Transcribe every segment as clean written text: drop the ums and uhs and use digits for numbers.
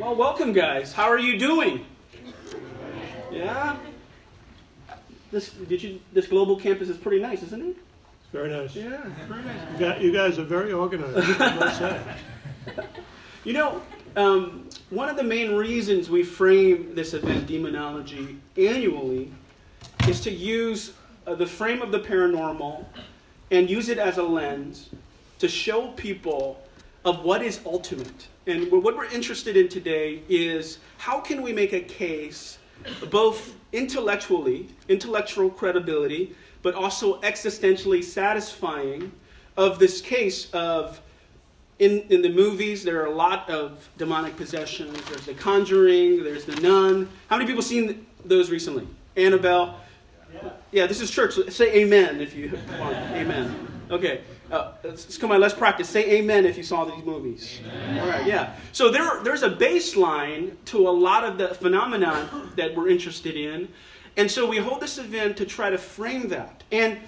Well, welcome, guys. How are you doing? Yeah? This global campus is pretty nice, isn't it? It's very nice. Yeah, very nice. You guys are very organized, I must say. You know, one of the main reasons we frame this event, Demonology, annually is to use the frame of the paranormal and use it as a lens to show people of what is ultimate. And what we're interested in today is how can we make a case both intellectual credibility, but also existentially satisfying of this case of, in the movies, there are a lot of demonic possessions. There's The Conjuring, there's The Nun. How many people seen those recently? Annabelle? Yeah, this is church. So say amen if you want. Amen. Okay. Come on, let's practice. Say amen if you saw these movies. Amen. All right, yeah. So there's a baseline to a lot of the phenomena that we're interested in. And so we hold this event to try to frame that. And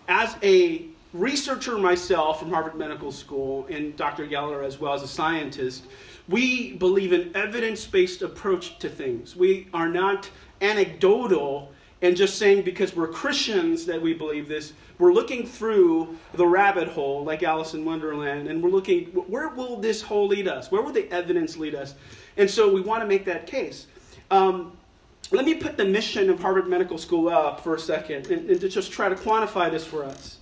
as a researcher myself from Harvard Medical School, and Dr. Gallagher as well as a scientist, we believe in evidence-based approach to things. We are not anecdotal and just saying because we're Christians that we believe this. We're looking through the rabbit hole like Alice in Wonderland, and we're looking, where will this hole lead us? Where will the evidence lead us? And so we want to make that case. Let me put the mission of Harvard Medical School up for a second and to just try to quantify this for us.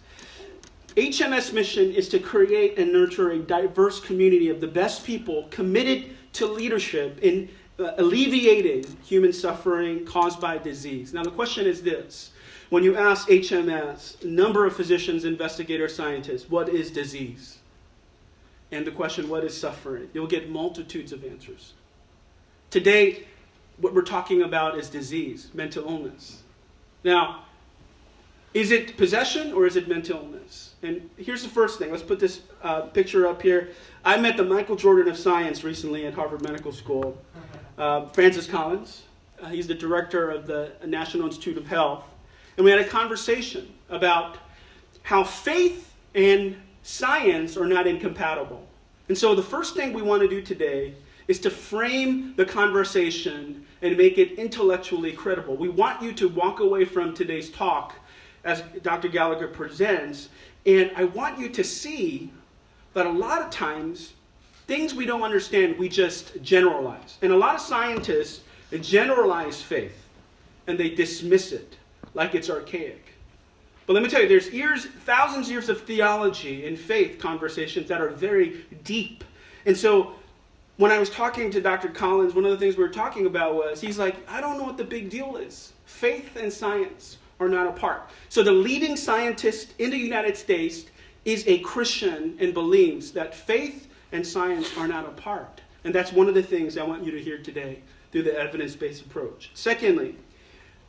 HMS mission is to create and nurture a diverse community of the best people committed to leadership in alleviating human suffering caused by disease. Now the question is this. When you ask HMS, number of physicians, investigators, scientists, what is disease? And the question, what is suffering? You'll get multitudes of answers. Today, what we're talking about is disease, mental illness. Now, is it possession or is it mental illness? And here's the first thing. Let's put this picture up here. I met the Michael Jordan of science recently at Harvard Medical School. Francis Collins. He's the director of the National Institute of Health. And we had a conversation about how faith and science are not incompatible. And so the first thing we want to do today is to frame the conversation and make it intellectually credible. We want you to walk away from today's talk as Dr. Gallagher presents, and I want you to see that a lot of times, things we don't understand, we just generalize. And a lot of scientists generalize faith, and they dismiss it like it's archaic. But let me tell you, there's thousands of years of theology and faith conversations that are very deep. And so when I was talking to Dr. Collins, one of the things we were talking about was, he's like, I don't know what the big deal is. Faith and science are not apart. So the leading scientist in the United States is a Christian and believes that faith and science are not apart. And that's one of the things I want you to hear today through the evidence-based approach. Secondly,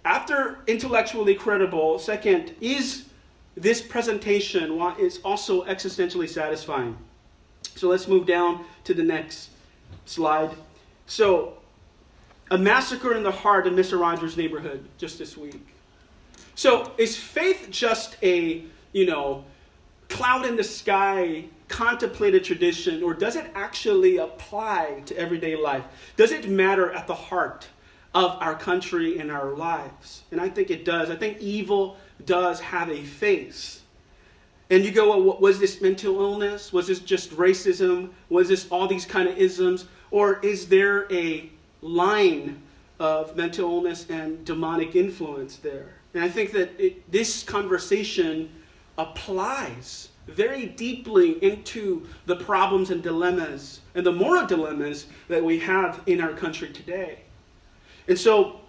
after intellectually credible, second, is this presentation is also existentially satisfying? So let's move down to the next slide. So, a massacre in the heart of Mr. Rogers' neighborhood just this week. So, is faith just a, cloud in the sky, contemplated tradition, or does it actually apply to everyday life? Does it matter at the heart of our country and our lives? And I think it does. I think evil does have a face. And you go, well, was this mental illness? Was this just racism? Was this all these kind of isms? Or is there a line of mental illness and demonic influence there? And I think that this conversation applies very deeply into the problems and dilemmas and the moral dilemmas that we have in our country today. And so,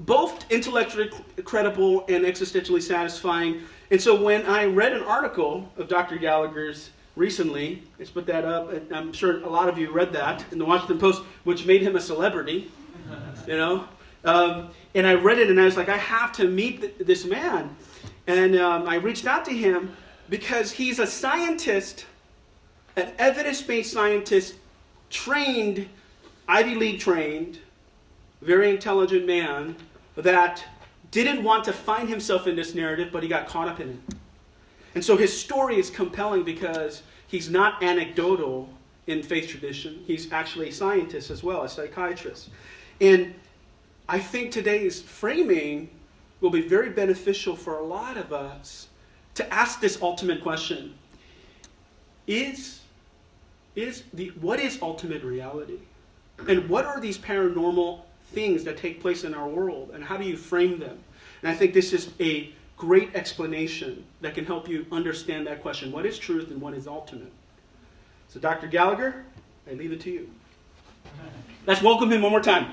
both intellectually credible and existentially satisfying. And so when I read an article of Dr. Gallagher's recently, let's put that up, and I'm sure a lot of you read that in the Washington Post, which made him a celebrity, and I read it and I was like, I have to meet this man. And I reached out to him because he's a scientist, an evidence-based scientist, trained, Ivy League trained, very intelligent man that didn't want to find himself in this narrative, but he got caught up in it. And so his story is compelling because he's not anecdotal, in faith tradition. He's actually a scientist as well, a psychiatrist. And I think today's framing will be very beneficial for a lot of us to ask this ultimate question. What is ultimate reality? And what are these paranormal things that take place in our world? And how do you frame them? And I think this is a great explanation that can help you understand that question. What is truth and what is ultimate? So Dr. Gallagher, I leave it to you. Let's welcome him one more time.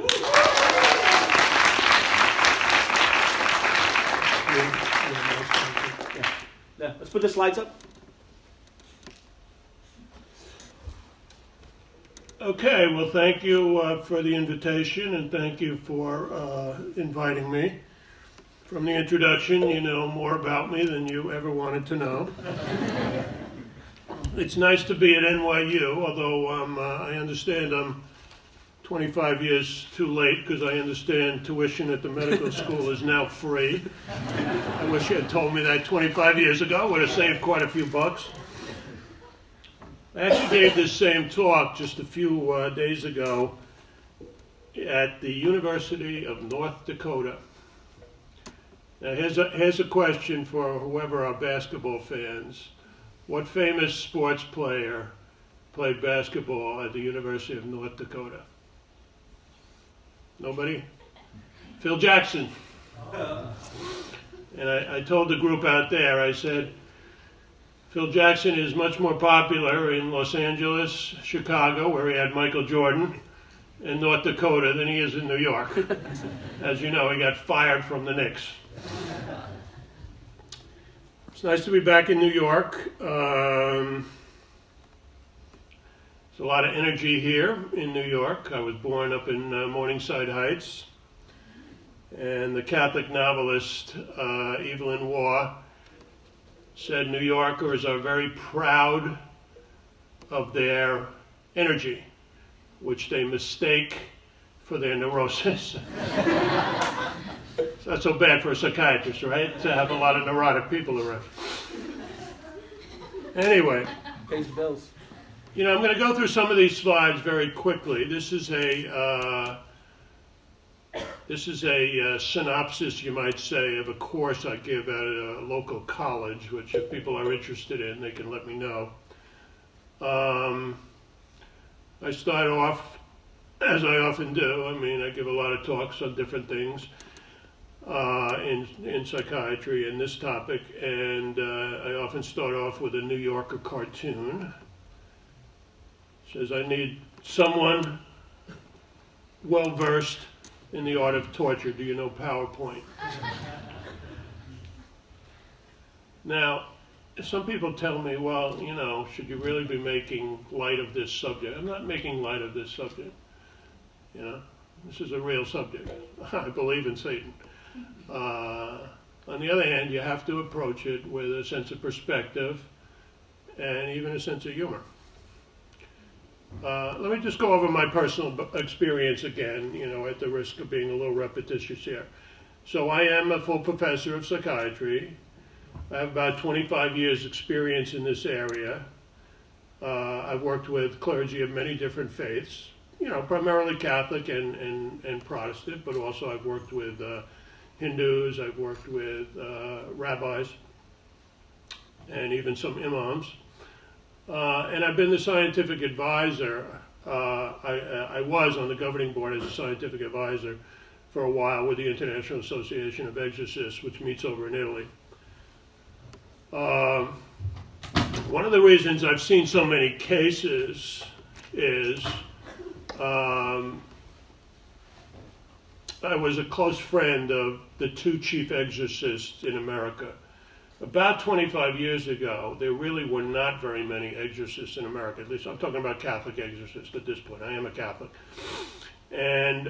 Yeah. Let's put the slides up. Okay, well, thank you for the invitation, and thank you for inviting me. From the introduction, you know more about me than you ever wanted to know. It's nice to be at NYU, although I understand I'm 25 years too late, because I understand tuition at the medical school is now free. I wish you had told me that 25 years ago. It would have saved quite a few bucks. I actually gave this same talk just a few days ago at the University of North Dakota. Now here's a question for whoever are basketball fans. What famous sports player played basketball at the University of North Dakota? Nobody? Phil Jackson. And I told the group out there, I said, Phil Jackson is much more popular in Los Angeles, Chicago, where he had Michael Jordan, and North Dakota than he is in New York. As you know, he got fired from the Knicks. It's nice to be back in New York. There's a lot of energy here in New York. I was born up in Morningside Heights. And the Catholic novelist Evelyn Waugh said New Yorkers are very proud of their energy, which they mistake for their neurosis. It's not so bad for a psychiatrist, right? To have a lot of neurotic people around. Anyway. Pays the bills. You know, I'm going to go through some of these slides very quickly. This is a synopsis, you might say, of a course I give at a local college, which if people are interested in, they can let me know. I start off, as I often do, I give a lot of talks on different things in psychiatry and this topic, and I often start off with a New Yorker cartoon. It says, I need someone well-versed in the art of torture. Do you know PowerPoint? Now, some people tell me, well, you know, should you really be making light of this subject? I'm not making light of this subject. You know, this is a real subject. I believe in Satan. On the other hand, you have to approach it with a sense of perspective and even a sense of humor. Let me just go over my personal experience again, you know, at the risk of being a little repetitious here. So I am a full professor of psychiatry. I have about 25 years experience in this area. I've worked with clergy of many different faiths, you know, primarily Catholic and Protestant, but also I've worked with Hindus, I've worked with rabbis, and even some imams. And I've been the scientific advisor. I was on the governing board as a scientific advisor for a while with the International Association of Exorcists, which meets over in Italy. One of the reasons I've seen so many cases is I was a close friend of the two chief exorcists in America. About 25 years ago, there really were not very many exorcists in America. At least I'm talking about Catholic exorcists at this point. I am a Catholic. And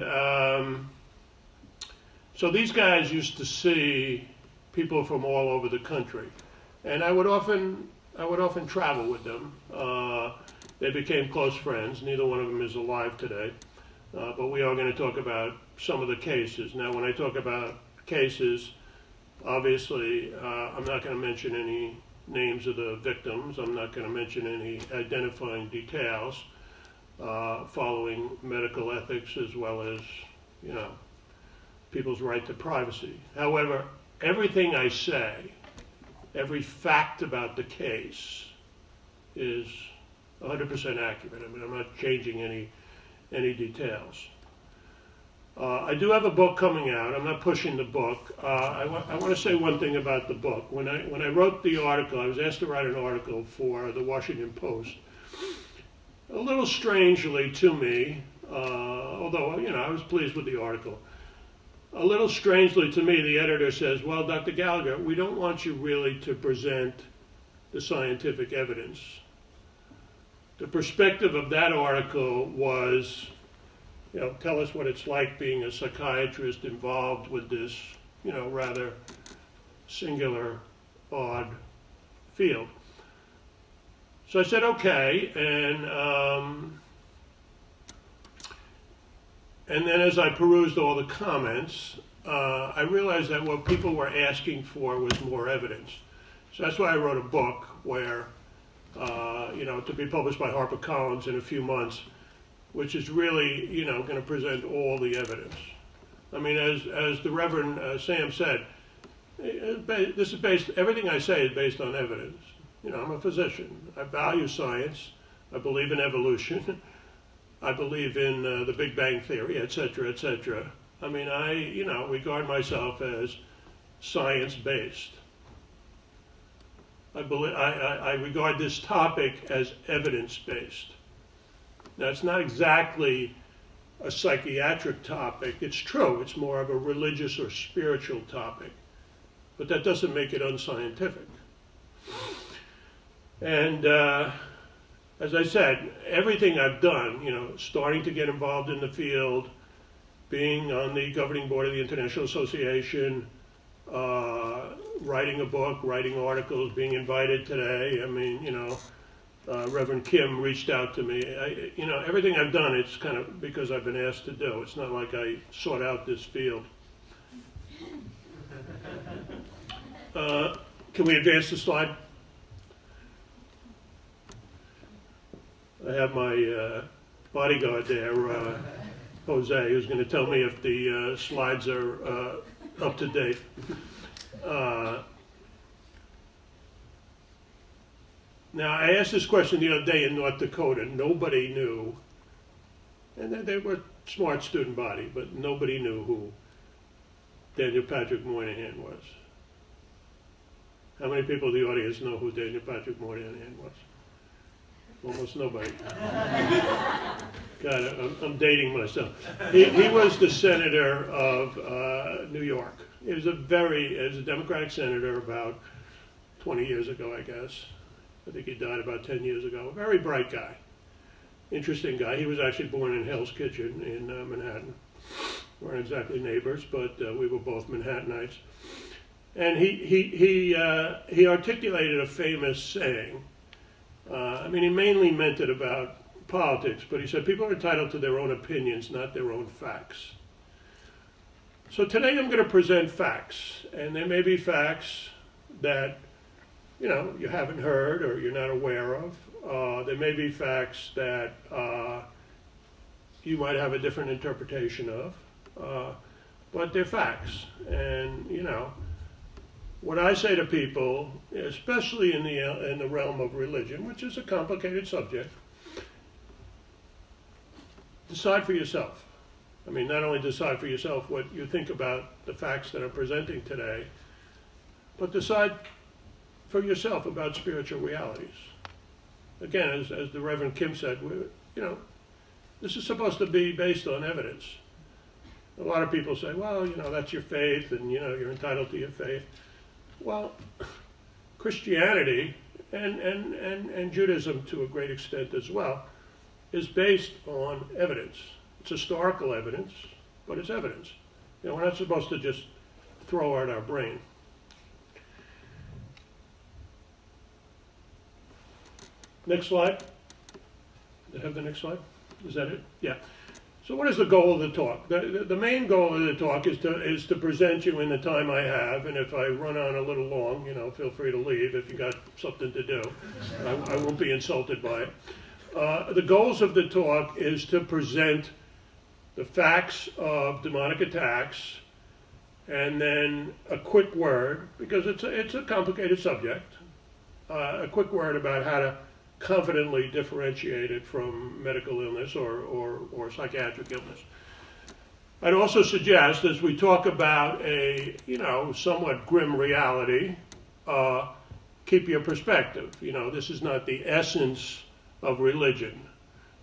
so these guys used to see people from all over the country. And I would often travel with them. They became close friends. Neither one of them is alive today. But we are going to talk about some of the cases. Now, when I talk about cases, obviously, I'm not going to mention any names of the victims. I'm not going to mention any identifying details, following medical ethics as well as, people's right to privacy. However, everything I say, every fact about the case is 100% accurate. I mean, I'm not changing any details. I do have a book coming out. I'm not pushing the book. I want to say one thing about the book. When I wrote the article, I was asked to write an article for the Washington Post. A little strangely to me, although I was pleased with the article. A little strangely to me, the editor says, "Well, Dr. Gallagher, we don't want you really to present the scientific evidence." The perspective of that article was, tell us what it's like being a psychiatrist involved with this, rather singular, odd field. So I said, okay, and then as I perused all the comments, I realized that what people were asking for was more evidence. So that's why I wrote a book where, to be published by HarperCollins in a few months, which is really, going to present all the evidence. I mean, as the Reverend Sam said, this is based, everything I say is based on evidence. I'm a physician. I value science. I believe in evolution. I believe in the Big Bang Theory, et cetera, et cetera. I mean, I regard myself as science-based. I regard this topic as evidence-based. Now, it's not exactly a psychiatric topic. It's true. It's more of a religious or spiritual topic. But that doesn't make it unscientific. And as I said, everything I've done, starting to get involved in the field, being on the governing board of the International Association, writing a book, writing articles, being invited today. I mean, Reverend Kim reached out to me. Everything I've done, it's kind of because I've been asked to do. It's not like I sought out this field. Can we advance the slide? I have my bodyguard there, Jose, who's going to tell me if the slides are up to date. Now, I asked this question the other day in North Dakota. Nobody knew, and they were a smart student body, but nobody knew who Daniel Patrick Moynihan was. How many people in the audience know who Daniel Patrick Moynihan was? Almost nobody. God, I'm dating myself. He was the senator of New York. He was a Democratic senator about 20 years ago, I guess. I think he died about 10 years ago. Very bright guy. Interesting guy. He was actually born in Hell's Kitchen in Manhattan. We weren't exactly neighbors, but we were both Manhattanites. And he articulated a famous saying. He mainly meant it about politics, but he said people are entitled to their own opinions, not their own facts. So today I'm going to present facts, and there may be facts that you haven't heard or you're not aware of. There may be facts that you might have a different interpretation of, but they're facts. And what I say to people, especially in the realm of religion, which is a complicated subject, decide for yourself. I mean, not only decide for yourself what you think about the facts that I'm presenting today, but decide for yourself about spiritual realities. Again, as the Reverend Kim said, this is supposed to be based on evidence. A lot of people say, well, that's your faith, and you're entitled to your faith. Well, Christianity and Judaism to a great extent as well is based on evidence. It's historical evidence, but it's evidence. We're not supposed to just throw out our brain. Next slide. Do I have the next slide? Is that it? Yeah. So what is the goal of the talk? The main goal of the talk is to present you in the time I have, and if I run on a little long, feel free to leave if you got something to do. I won't be insulted by it. The goals of the talk is to present the facts of demonic attacks, and then a quick word, because it's a complicated subject, a quick word about how to confidently differentiate it from medical illness or psychiatric illness. I'd also suggest, as we talk about a somewhat grim reality, keep your perspective. This is not the essence of religion.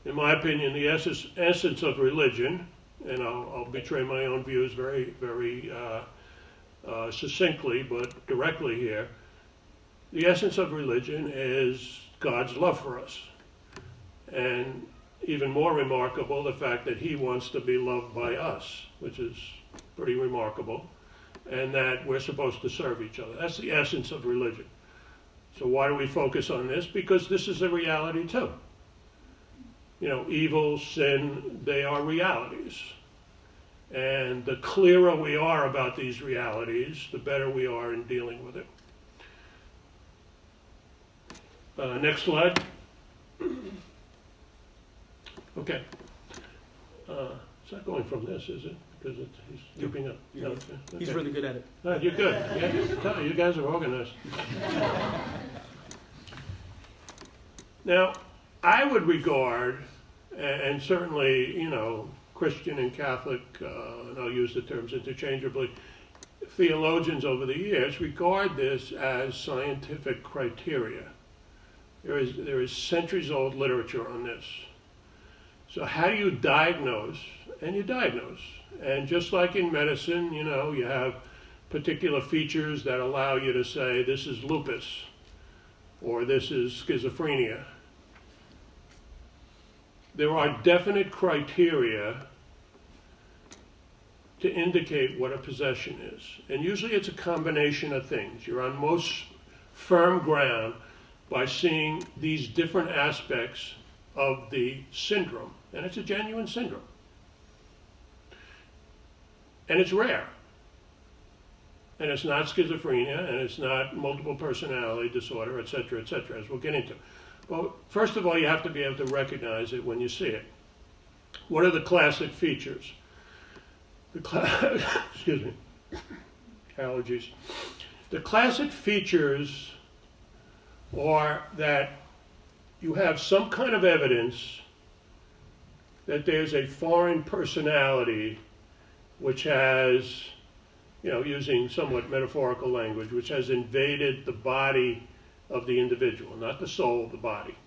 In my opinion, the essence of religion, and I'll betray my own views very, very succinctly but directly here, the essence of religion is God's love for us. And even more remarkable, the fact that he wants to be loved by us, which is pretty remarkable, and that we're supposed to serve each other. That's the essence of religion. So why do we focus on this? Because this is a reality too. Evil, sin, they are realities. And the clearer we are about these realities, the better we are in dealing with it. Next slide. Okay. It's not going from this, is it? Because he's keeping up. Yeah. Okay. He's really good at it. No, you're good. Yeah, you guys are organized. Now, I would regard, and certainly, Christian and Catholic, and I'll use the terms interchangeably, theologians over the years regard this as scientific criteria. There is centuries-old literature on this. So how do you diagnose? And you diagnose. And just like in medicine, you have particular features that allow you to say this is lupus or this is schizophrenia. There are definite criteria to indicate what a possession is. And usually it's a combination of things. You're on most firm ground by seeing these different aspects of the syndrome. And it's a genuine syndrome. And it's rare. And it's not schizophrenia, and it's not multiple personality disorder, et cetera, as we'll get into. Well, first of all, you have to be able to recognize it when you see it. What are the classic features? Excuse me, allergies. The classic features are that you have some kind of evidence that there's a foreign personality which has, using somewhat metaphorical language, which has invaded the body of the individual, not the soul, the body,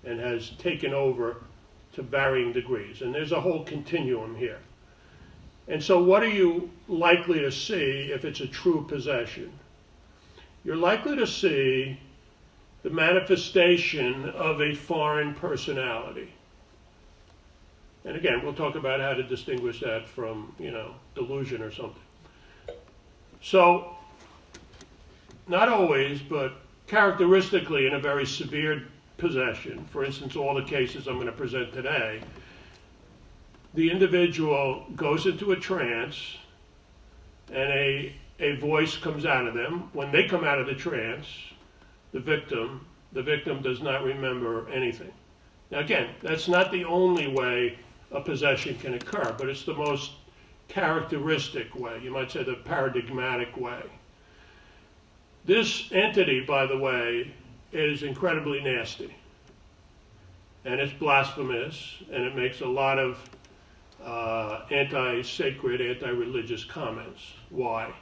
and has taken over to varying degrees. And there's a whole continuum here. And so what are you likely to see if it's a true possession? You're likely to see the manifestation of a foreign personality. And again, we'll talk about how to distinguish that from, delusion or something. So, not always, but characteristically in a very severe possession, for instance, all the cases I'm going to present today, the individual goes into a trance and a voice comes out of them. When they come out of the trance, the victim does not remember anything. Now again, that's not the only way a possession can occur, but it's the most characteristic way. You might say the paradigmatic way. This entity, by the way, is incredibly nasty. And it's blasphemous, and it makes a lot of anti-sacred, anti-religious comments. Why?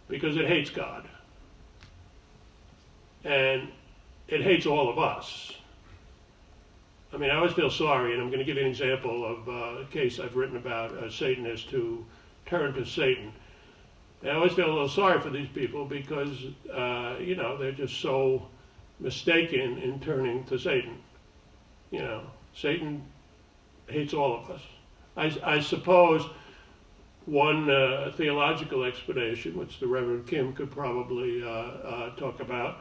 Because it hates God. And it hates all of us. I mean, I always feel sorry, and I'm going to give you an example of a case I've written about a Satanist who turned to Satan. And I always feel a little sorry for these people because, they're just so mistaken in turning to Satan. Satan hates all of us. I suppose one theological explanation, which the Reverend Kim could probably talk about,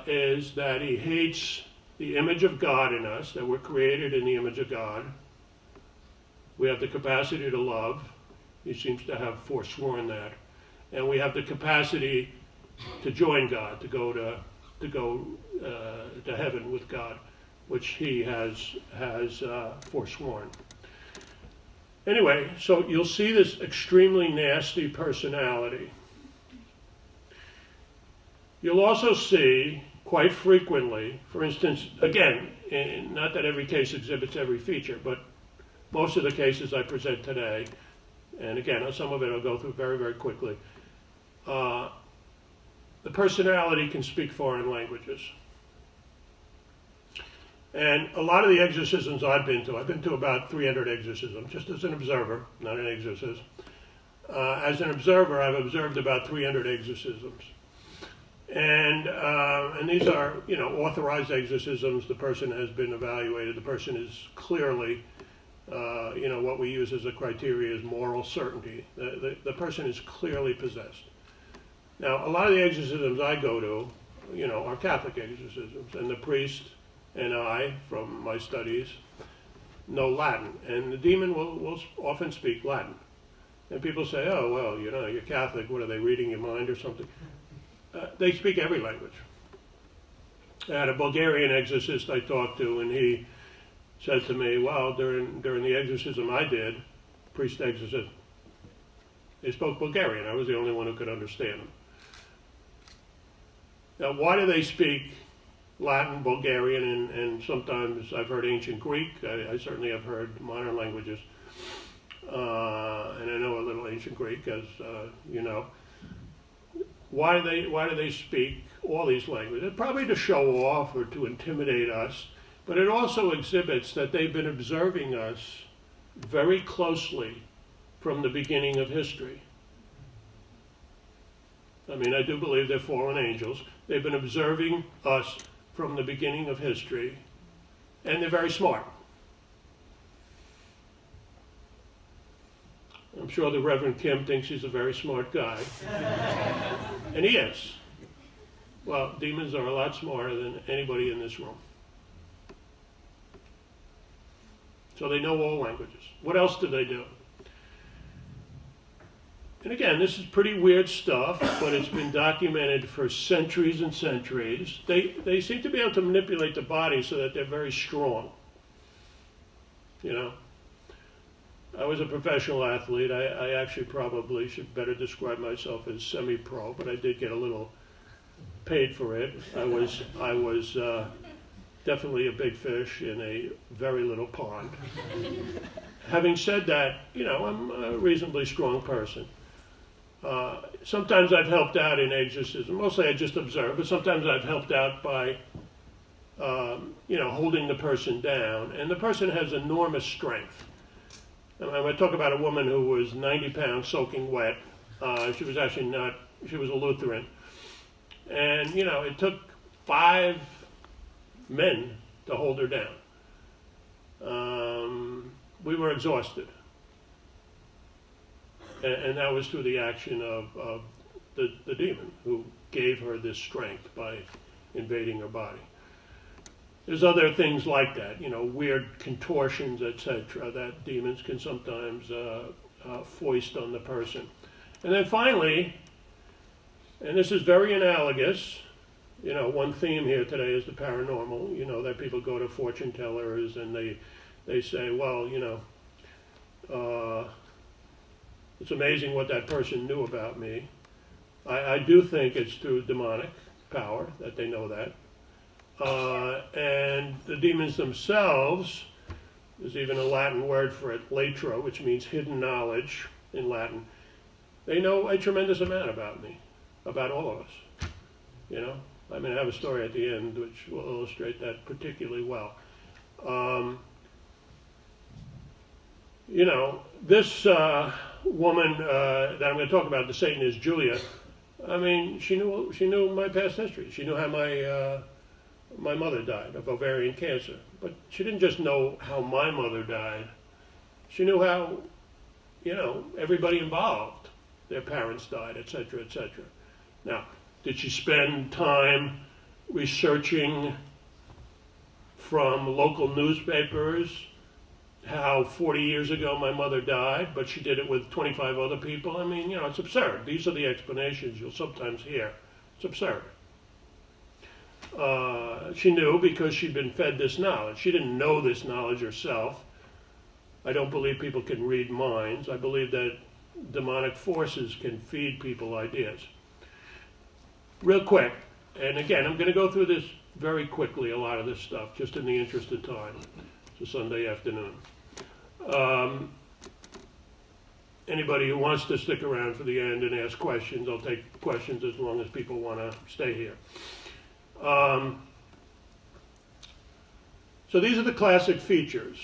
is that he hates the image of God in us, that we're created in the image of God, We have the capacity to love. He seems to have forsworn that. And we have the capacity to join God, to go to heaven with God, which he has forsworn. Anyway, so you'll see this extremely nasty personality. You'll also see quite frequently, for instance, again, not that every case exhibits every feature, but most of the cases I present today, and again, some of it I'll go through very, very quickly, the personality can speak foreign languages. And a lot of the exorcisms I've been to about 300 exorcisms, just as an observer, not an exorcist. As an observer, I've observed about 300 exorcisms. And these are, authorized exorcisms. The person has been evaluated. The person is clearly, what we use as a criteria is moral certainty. The person is clearly possessed. Now, a lot of the exorcisms I go to, are Catholic exorcisms, and the priest and I, from my studies, know Latin, and the demon will often speak Latin. And people say, oh, well, you're Catholic, what are they, reading your mind or something? They speak every language. I had a Bulgarian exorcist I talked to, and he said to me, well, during the exorcism I did, priest exorcism, they spoke Bulgarian. I was the only one who could understand them. Now, why do they speak Latin, Bulgarian, and sometimes I've heard ancient Greek. I certainly have heard modern languages. And I know a little ancient Greek, as you know. Why do they speak all these languages? Probably to show off or to intimidate us, but it also exhibits that they've been observing us very closely from the beginning of history. I mean, I do believe they're fallen angels. They've been observing us from the beginning of history, and they're very smart. I'm sure the Reverend Kim thinks he's a very smart guy. And he is. Well, demons are a lot smarter than anybody in this room. So they know all languages. What else do they do? And again, this is pretty weird stuff, but it's been documented for centuries and centuries. They seem to be able to manipulate the body so that they're very strong. I was a professional athlete. I actually probably should better describe myself as semi-pro, but I did get a little paid for it. I was definitely a big fish in a very little pond. Having said that, I'm a reasonably strong person. Sometimes I've helped out in exorcism. Mostly I just observe, but sometimes I've helped out by, holding the person down. And the person has enormous strength. And I talk about a woman who was 90 pounds soaking wet. She was a Lutheran. And, it took 5 men to hold her down. We were exhausted. And that was through the action of the demon who gave her this strength by invading her body. There's other things like that, weird contortions, etc., that demons can sometimes foist on the person. And then finally, and this is very analogous, one theme here today is the paranormal, that people go to fortune tellers and they say, well, it's amazing what that person knew about me. I do think it's through demonic power that they know that. And the demons themselves, there's even a Latin word for it, latro, which means hidden knowledge in Latin. They know a tremendous amount about me, about all of us. I have a story at the end which will illustrate that particularly well. This woman that I'm going to talk about, the Satanist Julia, she knew my past history. She knew how my mother died of ovarian cancer. But she didn't just know how my mother died. She knew how, everybody involved, their parents died, etc., etc. Now, did she spend time researching from local newspapers how 40 years ago my mother died, but she did it with 25 other people. I mean, you know, it's absurd. These are the explanations you'll sometimes hear. It's absurd. She knew because she'd been fed this knowledge. She didn't know this knowledge herself. I don't believe people can read minds. I believe that demonic forces can feed people ideas. Real quick, and again, I'm going to go through this very quickly, a lot of this stuff, just in the interest of time. It's a Sunday afternoon. Anybody who wants to stick around for the end and ask questions, I'll take questions as long as people want to stay here. So these are the classic features.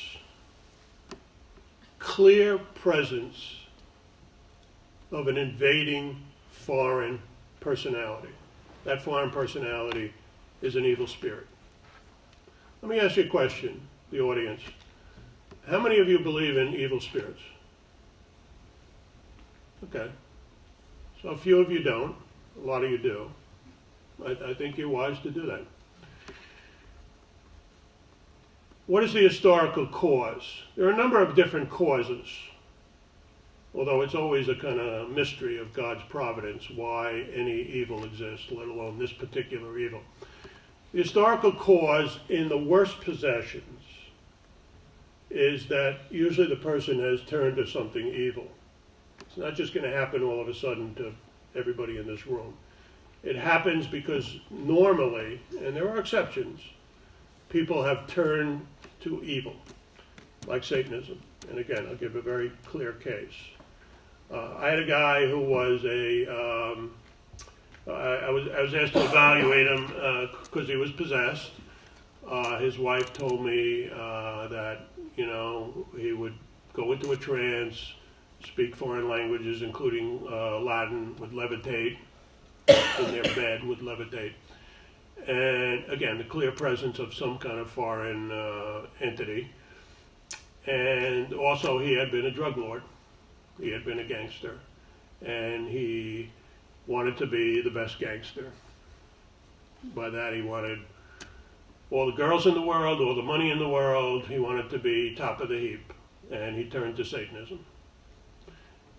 Clear presence of an invading foreign personality. That foreign personality is an evil spirit. Let me ask you a question, the audience. How many of you believe in evil spirits? Okay. So a few of you don't. A lot of you do. I think you're wise to do that. What is the historical cause? There are a number of different causes, although it's always a kind of mystery of God's providence why any evil exists, let alone this particular evil. The historical cause in the worst possessions is that usually the person has turned to something evil. It's not just going to happen all of a sudden to everybody in this room. It happens because normally, and there are exceptions, people have turned to evil, like Satanism. And again, I'll give a very clear case. I had a guy who was I was asked to evaluate him because he was possessed. His wife told me that, you know, he would go into a trance, speak foreign languages, including Latin, would levitate, in their bed would levitate. And again, the clear presence of some kind of foreign entity. And also he had been a drug lord. He had been a gangster. And he wanted to be the best gangster. By that he wanted all the girls in the world, all the money in the world. He wanted to be top of the heap. And he turned to Satanism.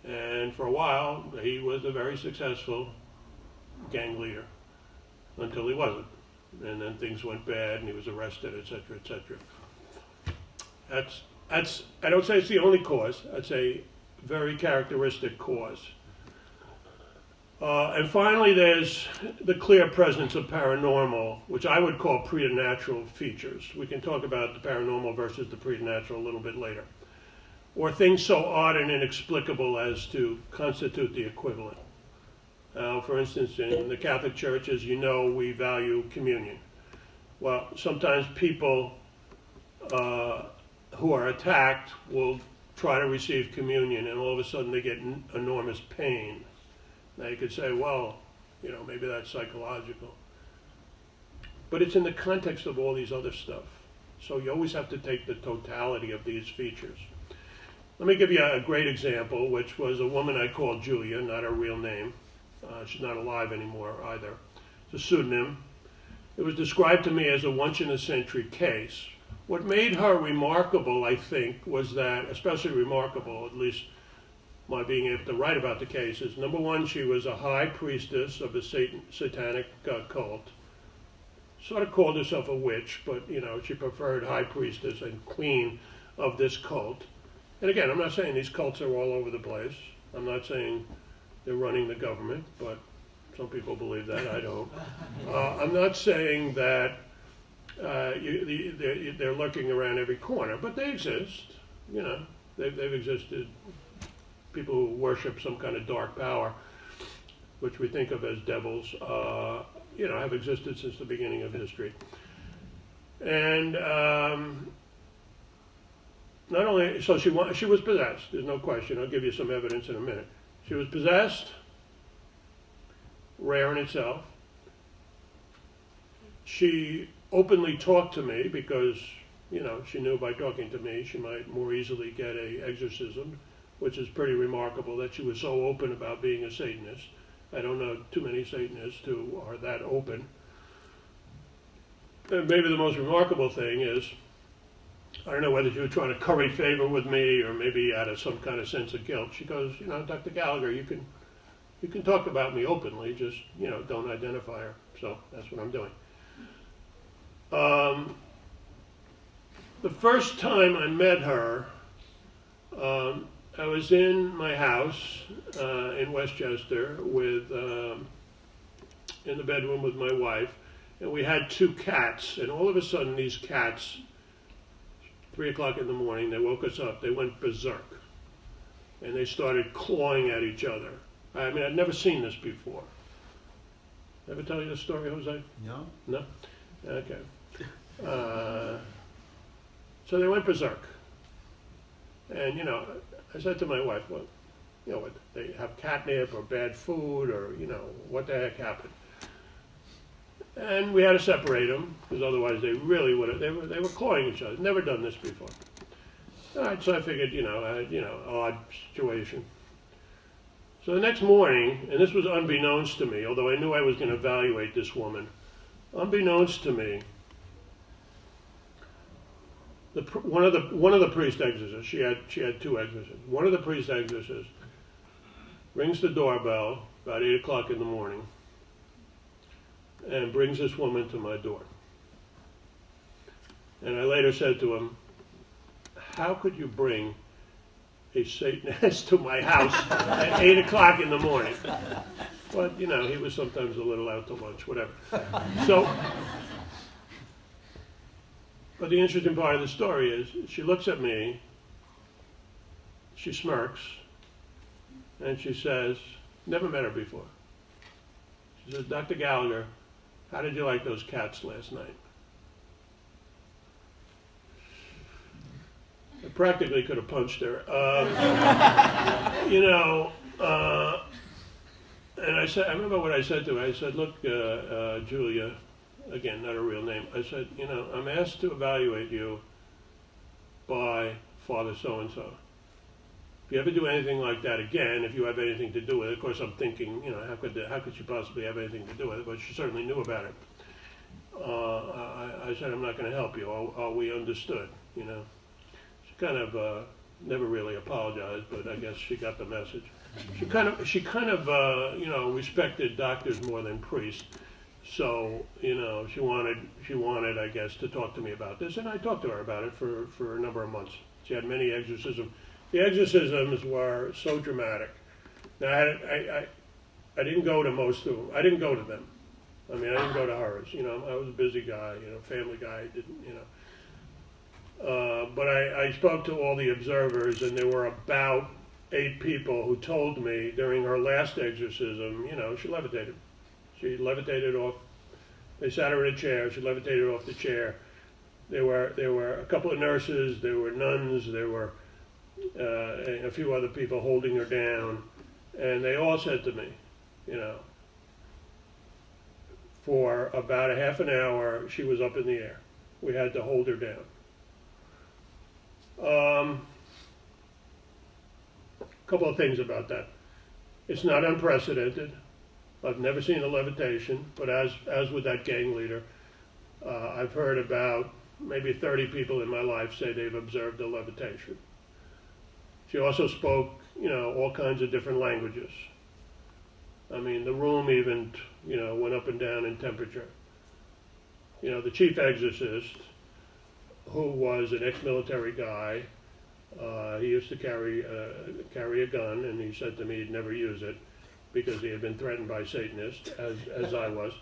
And for a while, he was a very successful gang leader until he wasn't. And then things went bad and he was arrested, etc., etc. That's I don't say it's the only cause. I'd say very characteristic cause. And finally, there's the clear presence of paranormal, which I would call preternatural features. We can talk about the paranormal versus the preternatural a little bit later. Or things so odd and inexplicable as to constitute the equivalent. For instance, in the Catholic Church, as you know, we value communion. Well, sometimes people who are attacked will try to receive communion, and all of a sudden they get enormous pain. Now you could say, well, you know, maybe that's psychological. But it's in the context of all these other stuff. So you always have to take the totality of these features. Let me give you a great example, which was a woman I called Julia, not her real name. She's not alive anymore either. It's a pseudonym. It was described to me as a once-in-a-century case. What made her remarkable, I think, was that, especially remarkable, at least my being able to write about the case, is number one, she was a high priestess of a satanic cult. Sort of called herself a witch, but, you know, she preferred high priestess and queen of this cult. And again, I'm not saying these cults are all over the place. I'm not saying they're running the government, but some people believe that. I don't. I'm not saying that they're lurking around every corner, but they exist. You know, they've existed. People who worship some kind of dark power, which we think of as devils, you know, have existed since the beginning of history. And not only, so she was possessed. There's no question. I'll give you some evidence in a minute. She was possessed, rare in itself. She openly talked to me because, you know, she knew by talking to me she might more easily get an exorcism, which is pretty remarkable that she was so open about being a Satanist. I don't know too many Satanists who are that open. And maybe the most remarkable thing is I don't know whether she was trying to curry favor with me or maybe out of some kind of sense of guilt. She goes, you know, Dr. Gallagher, you can talk about me openly, just, you know, don't identify her. So that's what I'm doing. The first time I met her, I was in my house in Westchester in the bedroom with my wife, and we had 2 cats, and all of a sudden these cats, 3 o'clock in the morning, they woke us up, they went berserk, and they started clawing at each other. I mean, I'd never seen this before. Ever tell you this story, Jose? No. No? Okay. So they went berserk. And, you know, I said to my wife, well, you know, what, they have catnip or bad food or, you know, what the heck happened? And we had to separate them, because otherwise they really would have, they were clawing each other. Never done this before. All right, so I figured, odd situation. So the next morning, and this was unbeknownst to me, although I knew I was going to evaluate this woman, unbeknownst to me, one of the priest exorcists, she had 2 exorcists. One of the priest exorcists rings the doorbell about 8 o'clock in the morning and brings this woman to my door. And I later said to him, how could you bring a Satanist to my house at 8 o'clock in the morning? But, you know, he was sometimes a little out to lunch, whatever. So, but the interesting part of the story is, she looks at me, she smirks, and she says, never met her before. She says, Dr. Gallagher, how did you like those cats last night? I practically could have punched her. And I remember what I said to her. I said, look, Julia, again, not a real name. I said, you know, I'm asked to evaluate you by Father so-and-so. If you ever do anything like that again, if you have anything to do with it, of course I'm thinking, you know, how could she possibly have anything to do with it? But she certainly knew about it. I said, I'm not going to help you. Are we understood? You know, she kind of never really apologized, but I guess she got the message. She kind of respected doctors more than priests. So, you know, she wanted, I guess, to talk to me about this, and I talked to her about it for a number of months. She had many exorcisms. The exorcisms were so dramatic. Now, I didn't go to most of them. I didn't go to them. I mean, I didn't go to hers. You know, I was a busy guy, you know, family guy. Didn't, you know. But I spoke to all the observers, and there were about 8 people who told me during her last exorcism, you know, she levitated. She levitated off. They sat her in a chair. She levitated off the chair. There were a couple of nurses. There were nuns. There were a few other people holding her down, and they all said to me, you know, for about a half an hour she was up in the air. We had to hold her down. A couple of things about that. It's not unprecedented. I've never seen a levitation, but as with that gang leader, I've heard about maybe 30 people in my life say they've observed a levitation. She also spoke, you know, all kinds of different languages. I mean, the room even, you know, went up and down in temperature. You know, the chief exorcist, who was an ex-military guy, he used to carry a gun, and he said to me he'd never use it because he had been threatened by Satanists, as I was.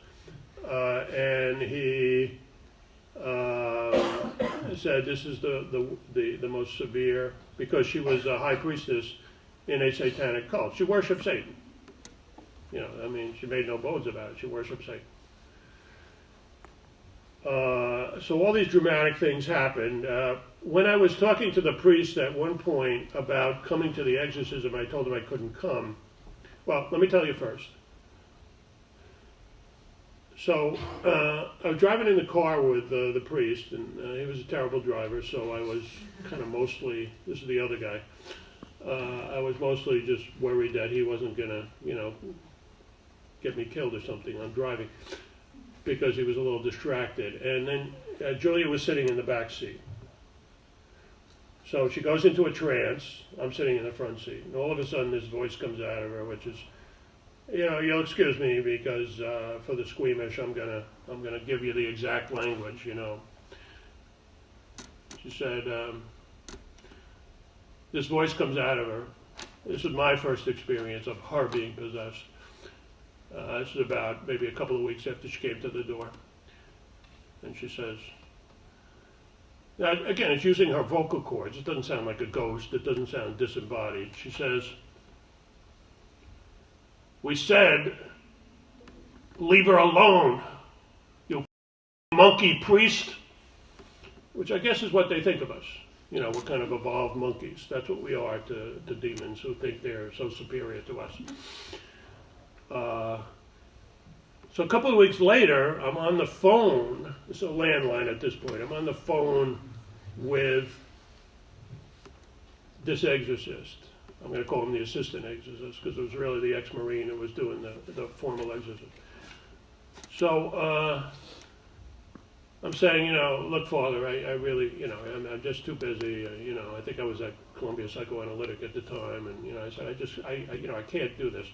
And he said this is the most severe, because she was a high priestess in a satanic cult. She worshipped Satan. You know, I mean, she made no bones about it. She worshipped Satan. So all these dramatic things happened. When I was talking to the priest at one point about coming to the exorcism, I told him I couldn't come. Well, let me tell you first. So I was driving in the car with the priest, and he was a terrible driver, so I was kind of mostly, this is the other guy, I was mostly just worried that he wasn't going to, you know, get me killed or something on driving, because he was a little distracted. And then Julia was sitting in the back seat. So she goes into a trance. I'm sitting in the front seat, and all of a sudden this voice comes out of her, which is, you'll excuse me because for the squeamish, I'm gonna give you the exact language. She said, this voice comes out of her. This is my first experience of her being possessed. This is about maybe a couple of weeks after she came to the door. And she says, now, again, it's using her vocal cords. It doesn't sound like a ghost. It doesn't sound disembodied. She says, we said, leave her alone, you monkey priest, which I guess is what they think of us. We're kind of evolved monkeys. That's what we are to demons who think they're so superior to us. So a couple of weeks later, I'm on the phone. It's a landline at this point. I'm on the phone with this exorcist. I'm going to call him the assistant exorcist because it was really the ex-Marine who was doing the formal exorcism. So I'm saying, look, Father, I really, I'm just too busy. I think I was at Columbia Psychoanalytic at the time, and I said, I can't do this.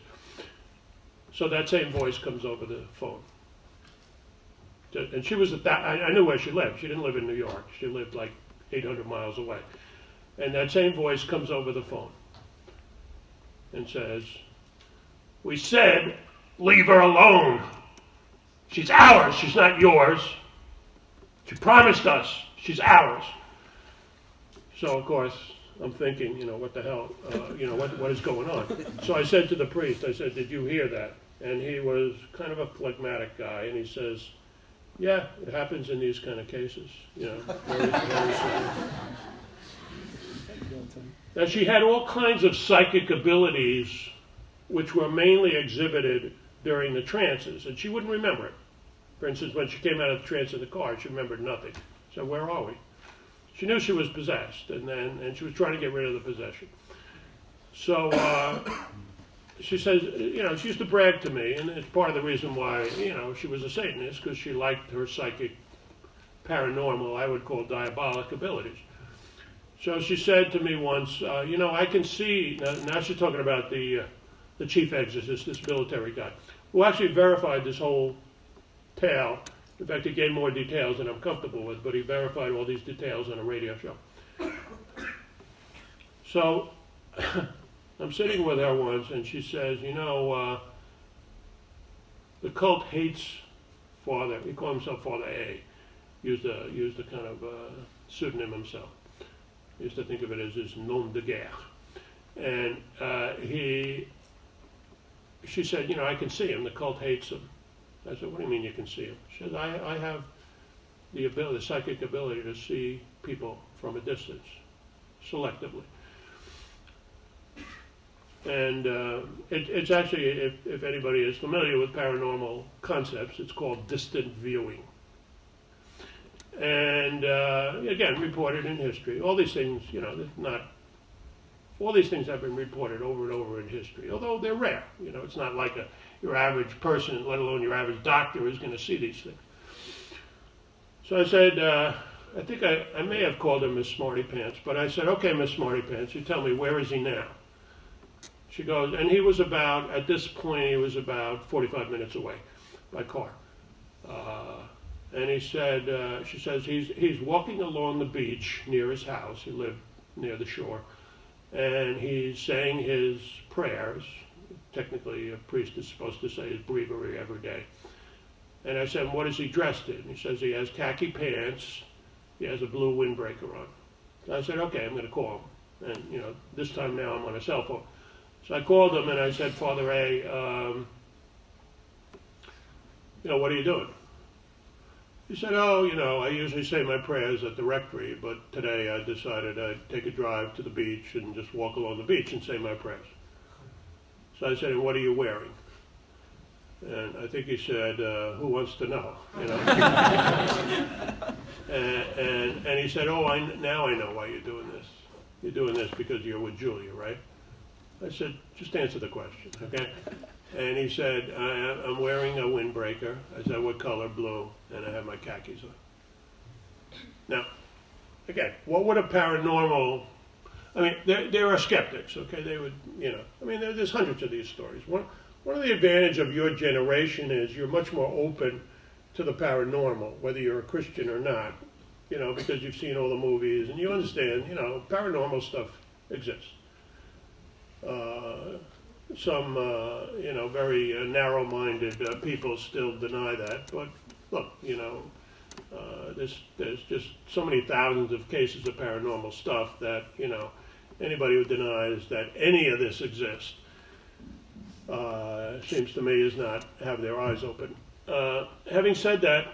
So that same voice comes over the phone. And she was I knew where she lived. She didn't live in New York. She lived like 800 miles away. And that same voice comes over the phone and says, we said, leave her alone. She's ours. She's not yours. She promised us. She's ours. So, of course, I'm thinking, what the hell, what is going on? So I said to the priest, I said, did you hear that? And he was kind of a phlegmatic guy, and he says, yeah, it happens in these kind of cases. Very now, she had all kinds of psychic abilities, which were mainly exhibited during the trances, and she wouldn't remember it. For instance, when she came out of the trance in the car, she remembered nothing. So where are we? She knew she was possessed, and she was trying to get rid of the possession. So she says, she used to brag to me, and it's part of the reason why, she was a Satanist, because she liked her psychic, paranormal, I would call diabolic abilities. So she said to me once, I can see, now she's talking about the chief exorcist, this military guy, who actually verified this whole tale. In fact, he gave more details than I'm comfortable with, but he verified all these details on a radio show. So I'm sitting with her once, and she says, the cult hates Father. He called himself Father A. Used a kind of pseudonym himself. He used to think of it as his nom de guerre. And she said, I can see him. The cult hates him. I said, what do you mean you can see him? She says, I have the psychic ability to see people from a distance, selectively. And it's actually, if anybody is familiar with paranormal concepts, it's called distant viewing. And again, reported in history. All these things, all these things have been reported over and over in history, although they're rare. It's not like your average person, let alone your average doctor, is going to see these things. So I said, I think I may have called him Miss Smarty Pants, but I said, okay, Miss Smarty Pants, you tell me, where is he now? She goes, and at this point, he was about 45 minutes away by car. And he said, she says, he's walking along the beach near his house. He lived near the shore. And he's saying his prayers. Technically, a priest is supposed to say his breviary every day. And I said, what is he dressed in? He says he has khaki pants. He has a blue windbreaker on. So I said, okay, I'm going to call him. And, this time now I'm on a cell phone. So I called him and I said, Father A, what are you doing? He said, I usually say my prayers at the rectory, but today I decided I'd take a drive to the beach and just walk along the beach and say my prayers. So I said, and what are you wearing? And I think he said, who wants to know? And he said, now I know why you're doing this. You're doing this because you're with Julia, right? I said, just answer the question, okay? And he said, I'm wearing a windbreaker. I said, what color? Blue. And I have my khakis on. Now, again, what would a paranormal, I mean, there are skeptics, okay, they would, I mean, there's hundreds of these stories. One of the advantages of your generation is you're much more open to the paranormal, whether you're a Christian or not, because you've seen all the movies and you understand, paranormal stuff exists. Some, very narrow-minded people still deny that, but look, there's just so many thousands of cases of paranormal stuff that, anybody who denies that any of this exists, seems to me is not have their eyes open. Having said that,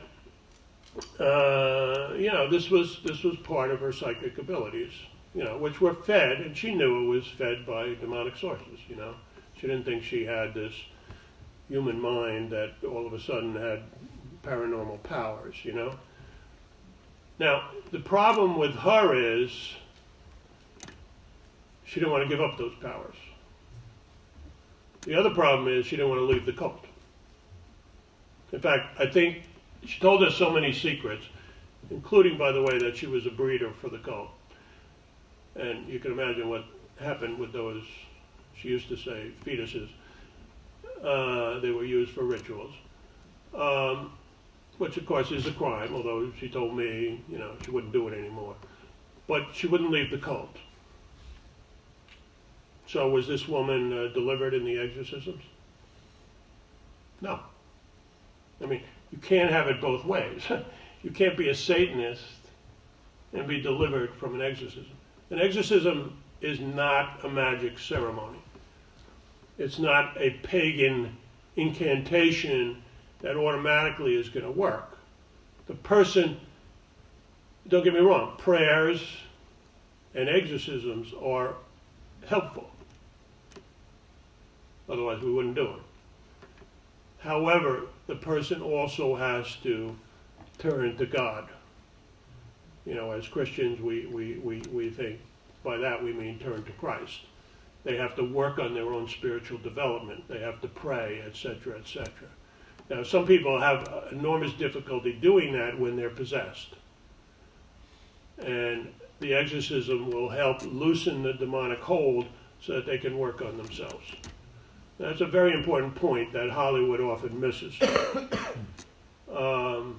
this was part of her psychic abilities, which were fed, and she knew it was fed by demonic sources, She didn't think she had this human mind that all of a sudden had paranormal powers, Now, the problem with her is she didn't want to give up those powers. The other problem is she didn't want to leave the cult. In fact, I think she told us so many secrets, including, by the way, that she was a breeder for the cult. And you can imagine what happened with those, she used to say, fetuses. They were used for rituals, which of course is a crime, although she told me, she wouldn't do it anymore. But she wouldn't leave the cult. So was this woman delivered in the exorcisms? No. I mean, you can't have it both ways. You can't be a Satanist and be delivered from an exorcism. An exorcism is not a magic ceremony. It's not a pagan incantation that automatically is going to work. The person, don't get me wrong, prayers and exorcisms are helpful. Otherwise we wouldn't do it. However, the person also has to turn to God. As Christians, we think by that we mean turn to Christ. They have to work on their own spiritual development. They have to pray, etc., etc. Now, some people have enormous difficulty doing that when they're possessed. And the exorcism will help loosen the demonic hold so that they can work on themselves. That's a very important point that Hollywood often misses. I'm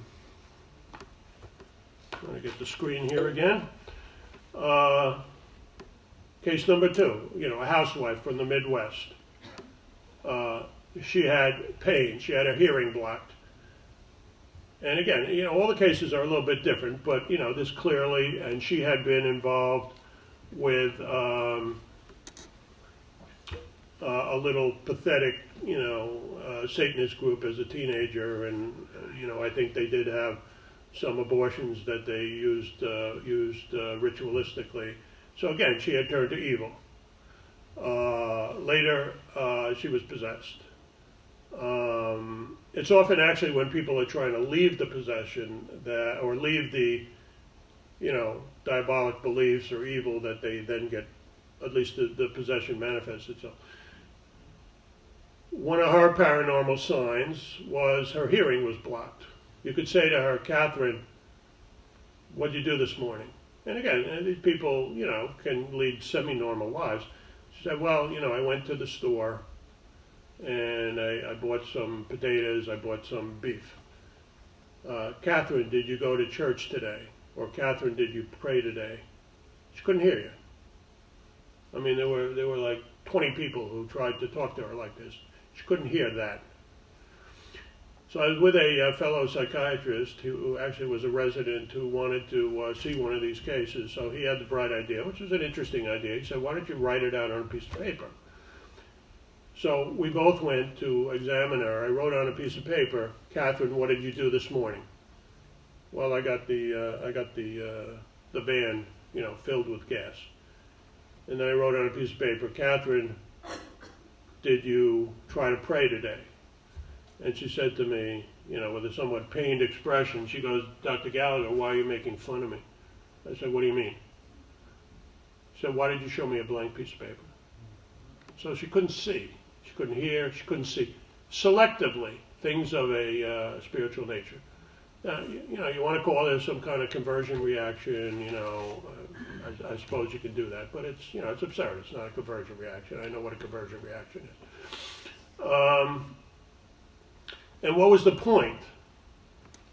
going to get the screen here again. Case number 2, a housewife from the Midwest. She had pain. She had her hearing blocked. And again, all the cases are a little bit different, but, this clearly, and she had been involved with a little pathetic, Satanist group as a teenager, and, I think they did have some abortions that they used ritualistically. So again, she had turned to evil. Later, she was possessed. It's often actually when people are trying to leave the possession or leave the, diabolic beliefs or evil that they then get, at least the possession manifests itself. One of her paranormal signs was her hearing was blocked. You could say to her, Catherine, what did you do this morning? And again, these people, can lead semi-normal lives. She said, well, I went to the store and I bought some potatoes, I bought some beef. Catherine, did you go to church today? Or Catherine, did you pray today? She couldn't hear you. I mean, there were like 20 people who tried to talk to her like this. She couldn't hear that. So I was with a fellow psychiatrist who actually was a resident who wanted to see one of these cases. So he had the bright idea, which was an interesting idea. He said, why don't you write it out on a piece of paper? So we both went to examine her. I wrote on a piece of paper, Catherine, what did you do this morning? Well, I got the van, filled with gas. And then I wrote on a piece of paper, Catherine, did you try to pray today? And she said to me, with a somewhat pained expression, she goes, Dr. Gallagher, why are you making fun of me? I said, what do you mean? She said, why did you show me a blank piece of paper? So she couldn't see, she couldn't hear, she couldn't see. Selectively, things of a spiritual nature. You know, you want to call this some kind of conversion reaction, you know, I suppose you can do that, but it's, you know, it's absurd. It's not a conversion reaction. I know what a conversion reaction is. And what was the point?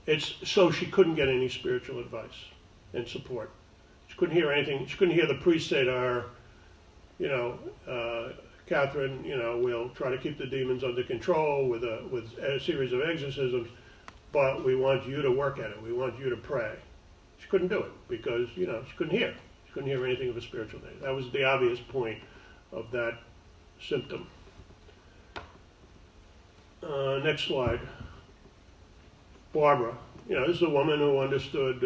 It's so she couldn't get any spiritual advice and support. She couldn't hear anything. She couldn't hear the priest say to her, you know, Catherine, you know, we'll try to keep the demons under control with a series of exorcisms, but we want you to work at it. We want you to pray. She couldn't do it because, you know, she couldn't hear. She couldn't hear anything of a spiritual nature. That was the obvious point of that symptom. Next slide. Barbara. You know, this is a woman who understood